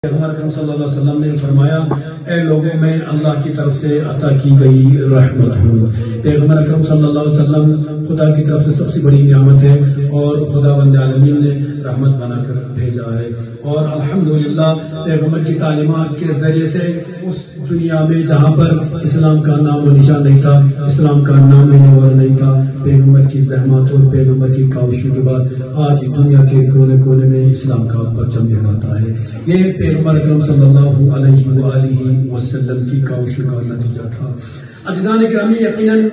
پیغمبر صلی اللہ علیہ وسلم نے فرمایا اے لوگوں میں اللہ کی طرف سے عطا کی گئی رحمت ہوں. پیغمبر اکرم صلی اللہ علیہ وسلم خدا کی طرف سے سب سے بڑی نعمت ہے اور خدا بند عالمین نے رحمت بنا کر بھیجا ہے. اور الحمدللہ پیغمبر کی تعلیمات کے ذریعے سے اس دنیا میں جہاں پر اسلام کا نام و نشان نہیں تھا, اسلام کا نام لینے والا نہیں تھا, پیغمبر کی زحمت اور پیغمبر کی کاوشوں کے بعد آج دنیا کے کونے کونے میں اسلام کا پرچم لہراتا ہے. یہ پیغمبر اکرم صلی اللہ علیہ وآلہ وسلم کی کاوشوں کا نتیجہ تھا. عزیزان گرامی, یقیناً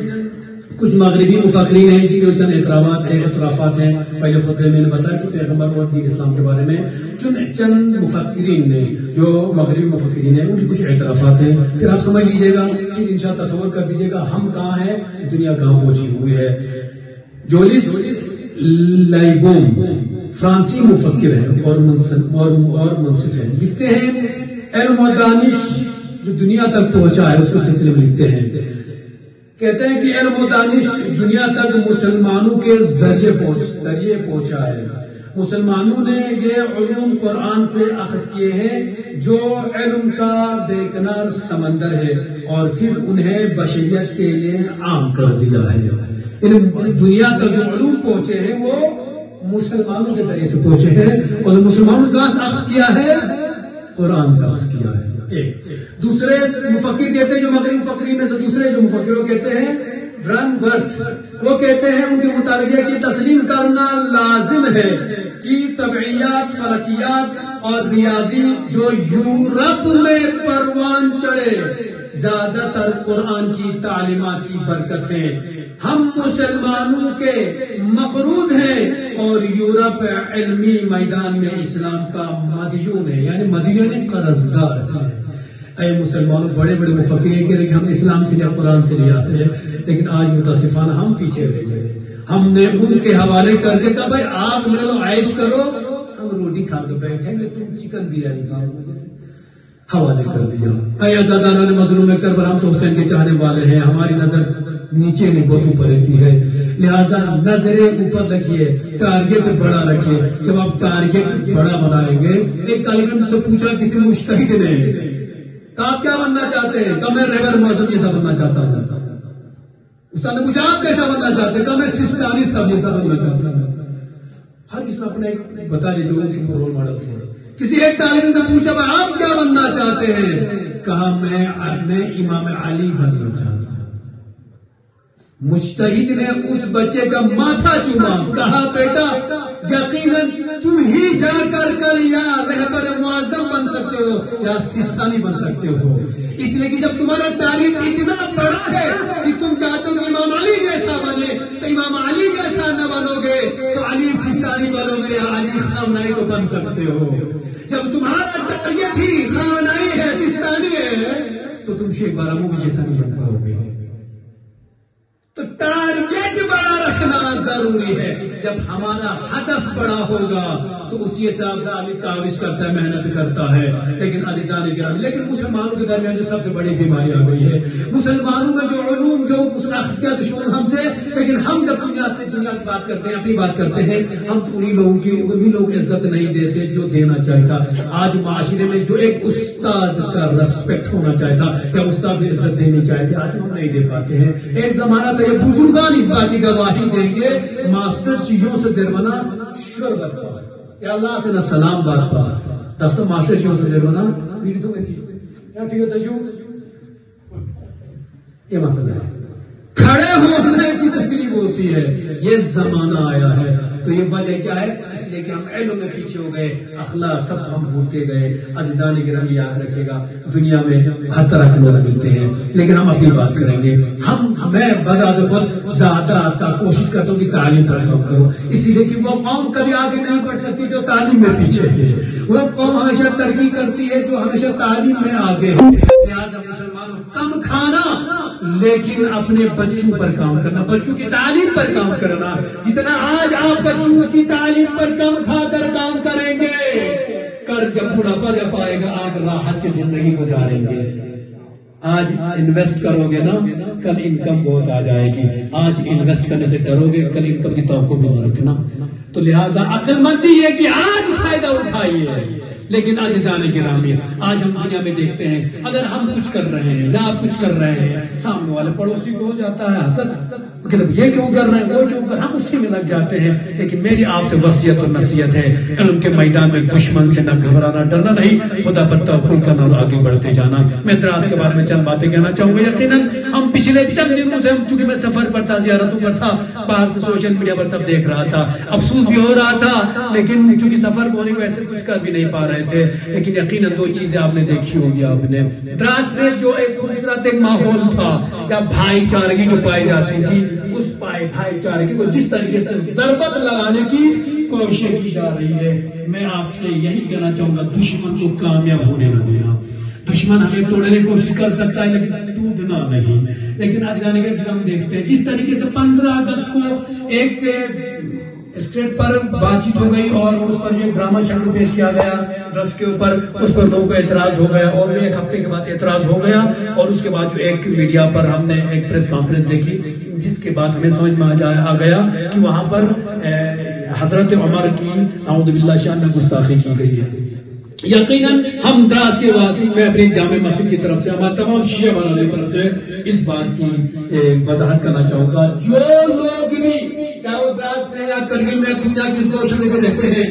کچھ مغربی مفکرین ہیں جن کے چند اعترافات ہیں. پہلے خطبے میں نے بتایا کہ پیغمبر اور دین اسلام کے بارے میں چند مفکرین نے جو مغربی مفکرین ہیں ان کے کچھ اعترافات ہیں. پھر آپ سمجھ لیجیے گا, پھر انشاءاللہ تصور کر دیجیے گا ہم کہاں ہیں, دنیا کہاں پہنچی ہوئی ہے. جولس لائبوم فرانسی مفکر ہیں اور منصف ہیں. لکھتے ہیں علم و دانش جو دنیا تک پہنچا ہے اس کے سلسلے میں لکھتے ہیں. کہتے ہیں کہ علم و دانش دنیا تک مسلمانوں کے ذریعے پہنچا ہے. مسلمانوں نے یہ علوم قرآن سے اخذ کیے ہیں جو علم کا بے کنار سمندر ہے اور پھر انہیں بشریت کے لیے عام کر دیا ہے. دنیا تک جو علوم پہنچے ہیں وہ مسلمانوں کے ذریعے سے پہنچے ہیں اور مسلمانوں کا اخذ کیا ہے قرآن سے اخذ کیا ہے. دوسرے مفکر کہتے ہیں جو مغربی مفکرین میں سے دوسرے جو مفکر کہتے ہیں ڈرن برتھ, وہ کہتے ہیں ان کے مطابق یہ کہ تسلیم کرنا لازم ہے کہ طبعیات, فلکیات اور ریاضی جو یورپ میں پروان چڑھے زیادہ تر قرآن کی تعلیمات کی برکت ہے. ہم مسلمانوں کے مفروض ہیں اور یورپ علمی میدان میں اسلام کا مدیون ہے, یعنی مدیون قرضدار ہے. اے مسلمانوں, بڑے بڑے مفکرین کہہ رہے کہ ہم اسلام سے یا قرآن سے لے آتے ہیں, لیکن آج متاسفانہ ہم پیچھے رہ گئے. ہم نے ان کے حوالے کر کے کہا بھائی آپ لے لو, عیش کرو, ہم روٹی کھا کے بیٹھیں گے, تم چکن بریانی کھاؤ, حوالے کر دیا. اے عزاداران مظلوم کربلا, ہم تو حسین کے چاہنے والے ہیں, ہماری نظر نیچے نہیں بہت اوپر رہتی ہے, لہٰذا نظریں اوپر رکھیے, ٹارگیٹ بڑا رکھیے. جب آپ ٹارگیٹ بڑا بنائیں گے, ایک طالب علم سے پوچھا کسی مجتہد نے کہ آپ کیا بننا چاہتے ہیں, کہ میں ریور معظم جیسا بننا چاہتا ہوں. استاد نے پوچھا آپ کیسا بننا چاہتے ہیں, کہ میں سستانی صاحب جیسا بننا چاہتا ہوں. ہر کسی نے اپنے بتا رہے جو ان کو رول ماڈل تھے. کسی ایک طالب علم سے پوچھا بھائی آپ کیا بننا چاہتے ہیں, کہا میں امام علی بننا چاہتا ہوں. مجتہد نے اس بچے کا ماتھا چوما, کہا بیٹا یقیناً تم ہی جا کر یا رہبر معظم بن سکتے ہو یا سستانی بن سکتے ہو. اس لیے کہ جب تمہارا تعلیم اتنا بڑا ہے کہ تم چاہتے ہو کہ امام علی جیسا بنے, تو امام علی جیسا نہ بنو گے تو علی سستانی بنو گے یا علی خامنائی تو بن سکتے ہو. جب تمہارا تربیت ہی خامنائی ہے, سستانی ہے, تو تم شیخ بارامو جیسا نہیں بن پاؤ گے. تو ٹارگیٹ بڑا رکھنا ضروری ہے. جب ہمارا ہدف بڑا ہوگا تو اسی حساب سے آدمی کاوش کرتا ہے, محنت کرتا ہے. لیکن عزیزان گرامی, لیکن مسلمانوں کے درمیان جو سب سے بڑی بیماری آ گئی ہے, مسلمانوں میں جو علوم جو اخذ کیا دشمن ہم سے, لیکن ہم جب دنیا کی بات کرتے ہیں, اپنی بات کرتے ہیں, ہم تو انہی لوگ عزت نہیں دیتے جو دینا چاہتا. آج معاشرے میں جو ایک استاد کا ریسپیکٹ ہونا چاہتا یا استاد کی عزت دینی چاہتے, آج ہم نہیں دے پاتے ہیں. ایک زمانہ تھا, یہ بزرگان اس بات کی گواہی دیں گے, ماسٹر چیزوں سے جرمانہ شربت پا یا اللہ سے نہ سلام بات پا دس ماسٹر چیزوں سے جرمانہ میری تو یہ مسئلہ ہے. کھڑے ہونے کی تکلیف ہوتی ہے. یہ زمانہ آیا ہے تو یہ وجہ کیا ہے, اس لیے کہ ہم علم میں پیچھے ہو گئے, اخلاق سب ہم بھولتے گئے. عزیزان گرامی یاد رکھے گا, دنیا میں ہر طرح کے لوگ ملتے ہیں, لیکن ہم اپنی بات کریں گے. میں بذات خود زیادہ کوشش کرتا ہوں کہ تعلیم پر کام کروں, اسی لیے کہ وہ قوم کبھی آگے نہیں بڑھ سکتی جو تعلیم میں پیچھے ہے. وہ قوم ہمیشہ ترقی کرتی ہے جو ہمیشہ تعلیم میں آگے ہے. لہٰذا مسلمانوں کم کھانا لیکن اپنے بچوں پر کام کرنا, بچوں کی تعلیم پر کام کرنا. جتنا آج آپ بچوں کی تعلیم پر کم کھا کر کام کریں گے, کر جب بڑھاپا جب آئے گا آج راحت کی زندگی گزاریں گے. آج انویسٹ کرو گے نا, کل انکم بہت آ جائے گی. آج انویسٹ کرنے سے ڈرو گے, کل انکم کی توقع بھی نہ رکھنا. تو لہٰذا عقل مندی ہے کہ آج فائدہ اٹھائیے, لیکن عزیزان گرامی آج ہم دنیا میں دیکھتے ہیں اگر ہم کچھ کر رہے ہیں یا آپ کچھ کر رہے ہیں سامنے والے پڑوسی کو ہو جاتا ہے حسد کہ یہ کیوں کر رہے ہیں وہ کیوں کر ہم اسی میں لگ جاتے ہیں. لیکن میری آپ سے وصیت اور نصیحت ہے علم کے میدان میں دشمن سے نہ گھبرانا ڈرنا نہیں, خدا پر توکل کرنا اور آگے بڑھتے جانا. میں دراز کے بارے میں چند باتیں کہنا چاہوں گا. یقیناً ہم پچھلے چند دنوں سے چونکہ میں سفر پر تھا زیارتوں پر تھا باہر سے سوشل میڈیا پر سب دیکھ رہا تھا افسوس بھی ہو رہا تھا لیکن چونکہ سفر ہونے کو ایسے کچھ کر بھی نہیں پا رہے تھے. لیکن یقیناً دو چیزیں آپ نے دیکھی ہوگی. آپ نے دراز میں جو ایک خوبصورت ایک ماحول تھا یا بھائی چارگی جو پائی جاتی تھی اس بھائی چارگی کو جس طریقے سے ضربت لگانے کی کوششیں کی جا رہی ہے میں آپ سے یہی کہنا چاہوں گا دشمن کو کامیاب ہونے نہ دینا. دشمن ہمیں توڑنے کی کوشش کر سکتا ہے لیکن ٹوٹنا نہیں. لیکن آج جانے کے ہم دیکھتے ہیں جس طریقے سے 15 اگست کو ایک اسٹیٹ پر بات چیت ہو گئی اور اس پر جو ڈرامہ شکل پیش کیا گیا ڈرگس کے اوپر اس پر لوگوں کا اعتراض ہو گیا اور ایک ہفتے کے بعد اعتراض ہو گیا اور اس کے بعد جو ایک میڈیا پر ہم نے ایک پریس کانفرنس دیکھی جس کے بعد ہمیں سمجھ میں آ گیا کہ وہاں پر حضرت عمر کی نعوذ باللہ شان میں گستاخی کی گئی ہے. یقیناً ہم دراز کے واسی میں اپنی جامع مسجد کی طرف سے ہمارے تمام شیعہ والوں کی طرف سے اس بات کی وضاحت کرنا چاہوں گا جو لوگ بھی چاہے وہ دراز میں یا کرگل میں دنیا کی اس روشنی کو دیکھتے ہیں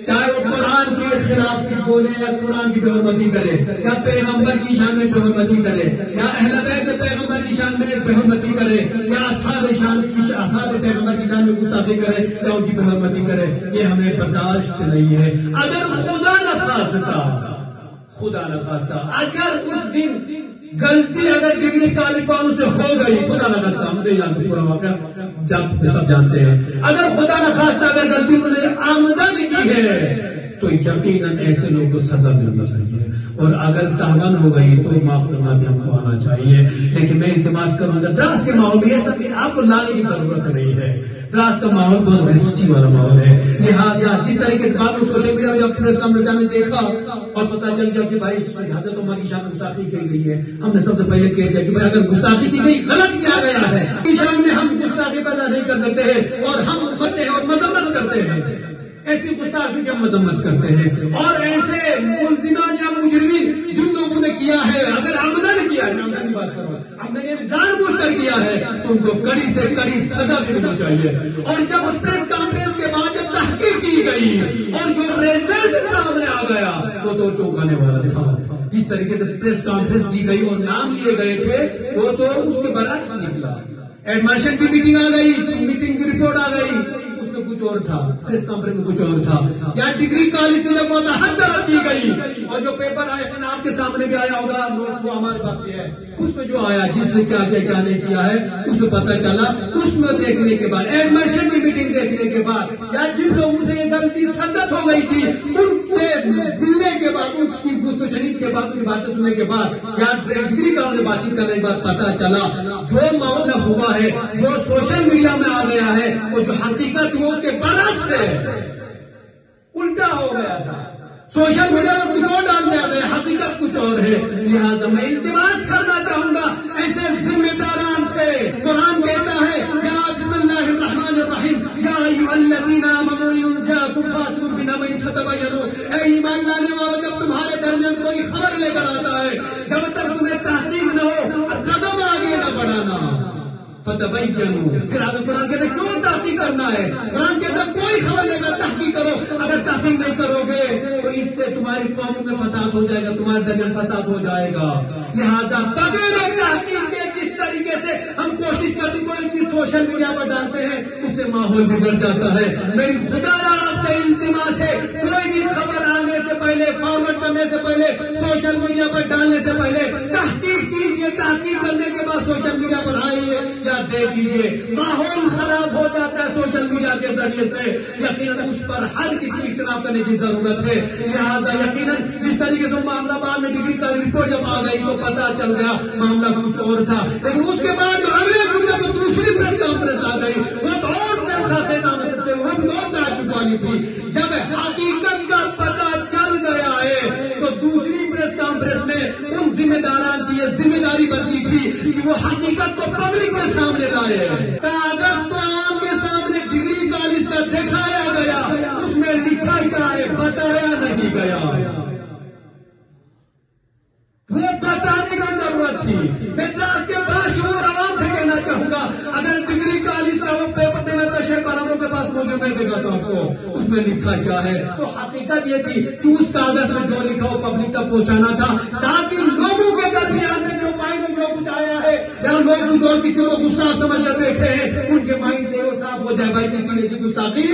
چاہے وہ قرآن کے خلاف کچھ بولے یا قرآن کی بے حرمتی کرے یا پیغمبر کی شان میں بے حرمتی کرے یا اہل بیت پیغمبر کی شان میں بے حرمتی کرے یا اصحاب پیغمبر کی شان میں گستاخی کرے یا ان کی بے حرمتی کرے یہ ہمیں برداشت نہیں ہے. اگر خدا نہ خواستہ اگر اس دن غلطی اگر ڈگری کالیفاؤں سے ہو گئی خدا نہ خواستہ ہم نہیں جانتے پورا واقعہ سب جانتے ہیں اگر خدا نہ خواستہ اگر غلطی انہوں نے آمدن کی ہے تو یقیناً ایسے لوگوں کو سزا ملنا چاہیے اور اگر سہون ہو گئی تو معاف کرنا بھی ہم کو آنا چاہیے. لیکن میں التماس کروں گا دراز کے ماحول میں یہ سب آپ کو لانے کی ضرورت نہیں ہے. دراز کا ماحول بہت رسکی والا ماحول ہے. لہٰذا جس طریقے سے بعد میں سوشل میڈیا میں جب پریس کانفرنس میں دیکھا اور پتا چل گیا کہ بھائی حضرت عمر کی شان میں گستاخی کی گئی ہے ہم نے سب سے پہلے کہہ دیا کہ بھائی اگر گستاخی کی گئی غلط کیا گیا ہے کی شان میں ہم گستاخی پیدا نہیں کر سکتے ہیں اور ہم کرتے ہیں اور مذمت کرتے ہیں. ایسی گستاخی کی ہم مذمت کرتے ہیں اور ایسے ملزمان یا مجرمین جن لوگوں نے کیا ہے اگر آمدن کیا ہے آمدن کی بات کرو آمدن جان بوجھ کر کیا ہے تو ان کو کڑی سے کڑی سزا ملنی چاہیے. اور جب اس پریس کانفرنس کے بعد جب تحقیق کی گئی اور جو ریزلٹ سامنے آ گیا وہ تو چونکانے والا تھا. جس طریقے سے پریس کانفرنس دی گئی اور نام لیے گئے تھے وہ تو اس کے برعکس نکلا. ایڈمیشن کی میٹنگ آ گئی میٹنگ کی رپورٹ آ گئی کچھ اور تھا پریس کانفرنس میں کچھ اور تھا یا ڈگری کالج سے جب حد کی گئی اور جو پیپر آئے تھے آپ کے سامنے بھی آیا ہوگا وہ ہمارے پاس ہے اس میں جو آیا جس نے کیا کیا کیا نہیں کیا ہے اس میں پتہ چلا. اس میں دیکھنے کے بعد ایڈمیشن کی میٹنگ دیکھنے کے بعد یا جن لوگوں سے یہ غلطی سرزد ہو گئی تھی ان سے ملنے کے بعد اس کی گفت و شنید کے بعد کی باتیں سننے کے بعد یا ڈگری کالج میں بات چیت کرنے کے بعد پتہ چلا جو معاملہ ہوا ہے جو سوشل میڈیا میں آ گیا ہے وہ جو حقیقت اس کے برعکس ہے الٹا ہو گیا تھا. سوشل میڈیا پر کچھ اور ڈال دیا گیا حقیقت کچھ اور ہے. لہٰذا میں التماس کرنا چاہوں گا ایسے ذمہ داران سے قرآن کہتا ہے یا بسم اللہ الرحمن الرحیم یا ایھا الذین آمنوا ان جاءکم فاسق بنبأ فتبینوا اے ایمان لانے والوں جب تمہارے درمیان کوئی خبر لے کر آتا ہے جب تک تمہیں تحقیق نہ ہو قدم آگے نہ بڑھانا. فتبینوا پھر آگے قرآن کہتے کیوں تحقیق کرنا ہے. قرآن کہتا کوئی خبر لے کر تحقیق کرو. اگر تحقیق نہیں کرو گے تو اس سے تمہاری قوموں میں فساد ہو جائے گا تمہارے درمیان فساد ہو جائے گا. لہٰذا بغیر تحقیق کے جس طریقے سے ہم کوشش کرتے کوئی چیز سوشل میڈیا پر ڈالتے ہیں اس سے ماحول بگڑ جاتا ہے. میری خدا را آپ سے التماس ہے کوئی بھی خبر آنے سے پہلے فارورڈ کرنے سے پہلے سوشل میڈیا پر ڈالنے سے پہلے تحقیق کیجیے. تحقیق کرنے کے بعد سوشل میڈیا پر آئیے یا دے دیجیے. ماحول خراب ہو جاتا ہے سوشل میڈیا کے ذریعے سے یقیناً اس پر ہر کسی کو اجتناب کرنے کی ضرورت ہے. لہٰذا یقیناً جس طریقے سے معاملہ بعد میں ڈگری کا رپورٹ جب آ گئی تو پتا چل گیا معاملہ کچھ اور تھا. لیکن اس کے بعد جو اگلے دن کو دوسری پریس کانفرنس آ گئی وہ تو اور خاصے نام تھے وہ بھی اور تعجب والی تھی. جب حقیقت کا پتا چل گیا ہے تو دوسری پریس کانفرنس میں ان ذمہ داران کی یہ ذمہ داری بنتی تھی کہ وہ حقیقت کو پبلک کے سامنے لائے. کاغذ تو عام کے سامنے ڈگری کالج کا دکھایا گیا اس میں لکھا کیا ہے بتایا نہیں گیا. مجھے میں دکھاتا ہوں آپ کو اس میں لکھا کیا ہے. تو حقیقت یہ تھی کہ اس کاغذ میں جو لکھا وہ پبلک تک پہنچانا تھا تاکہ لوگوں کے درمیان میں جو مائنڈ میں جو کچھ آیا ہے یا لوگ جو کسی کو غصہ سمجھ کر بیٹھے ہیں ان کے مائنڈ سے وہ صاف ہو جائے بھائی کسی نے گستاخی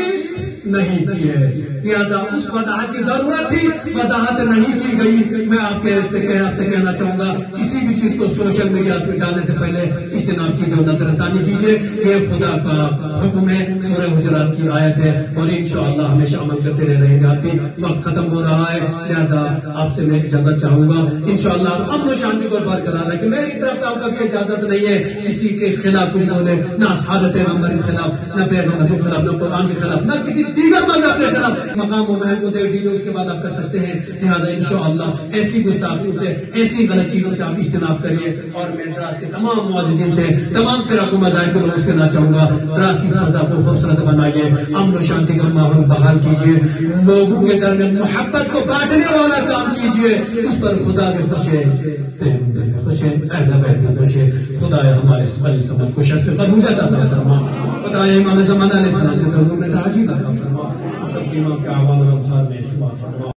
نہیں کی ہے. لہٰذا اس وضاحت کی ضرورت تھی, وضاحت نہیں کی گئی. میں آپ سے کہنا چاہوں گا کسی بھی چیز کو سوشل میڈیا سے ڈالنے سے پہلے اجتناب کیجیے اور نظر ثانی کیجیے. یہ خدا کا حکم ہے, سورہ حجرات کی آیت ہے اور انشاءاللہ ہمیشہ عمل کرتے رہیں گے. آپ کی وقت ختم ہو رہا ہے, لہٰذا آپ سے میں اجازت چاہوں گا. انشاءاللہ امن و شانتی کو برقرار رکھیں. میری طرف سے آپ کا بھی اجازت نہیں ہے کسی کے خلاف کچھ بولے, نہ اصحاب پیغمبر کے خلاف, نہ پیغمبر کے خلاف, نہ قرآن کے خلاف, نہ کسی دیگر مذہب کے خلاف. مقام و محل کو دیکھ لیجیے, اس کے بعد آپ کر سکتے ہیں. لہٰذا انشاءاللہ ایسی گستاخیوں سے, ایسی غلط چیزوں سے آپ اجتناب کریے. اور میں دراز کے تمام معززین سے, تمام فرق و مذاہب کو روز کرنا چاہوں گا, دراز کی سزا کو خوبصورت بنائیے, امن و شانتی کا ماحول بحال کیجیے, لوگوں کے درمیان محبت کو بانٹنے والا کام کیجیے. اس پر خدا بھی خوش ہے, خوش ہے, اہل بیت بھی خوش ہے. خدا ہمارے سمجھ کو شرف قبولیت عطا فرما. خدا امام زمان علیہ السلام کے ضرور میں تعجیل عطا فرما. سب امام کے اعوان اور امثال میں شمار فرما.